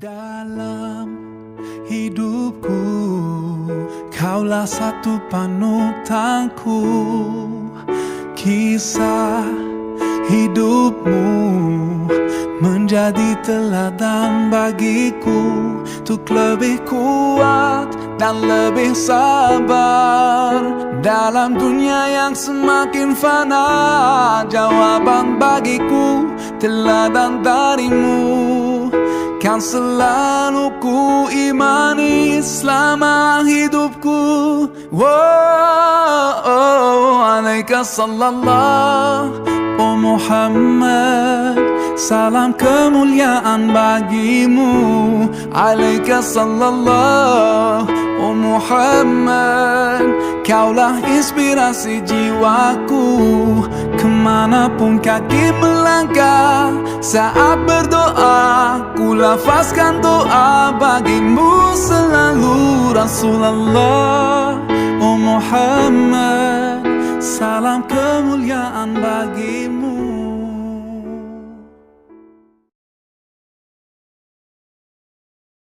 Dalam hidupku, Kaulah satu panutanku. Kisah hidupmu menjadi teladan bagiku, untuk lebih kuat dan lebih sabar dalam dunia yang semakin fana. Jawaban bagiku teladan darimu, kan selalu ku imani selama hidupku. Alaika sallallahu, oh Muhammad, salam kemuliaan bagimu. Alaika sallallahu, oh Muhammad, kaulah inspirasi jiwaku. Kemanapun kaki melangkah saat berdoa, ku lafazkan doa bagimu selalu. Rasulullah, oh Muhammad,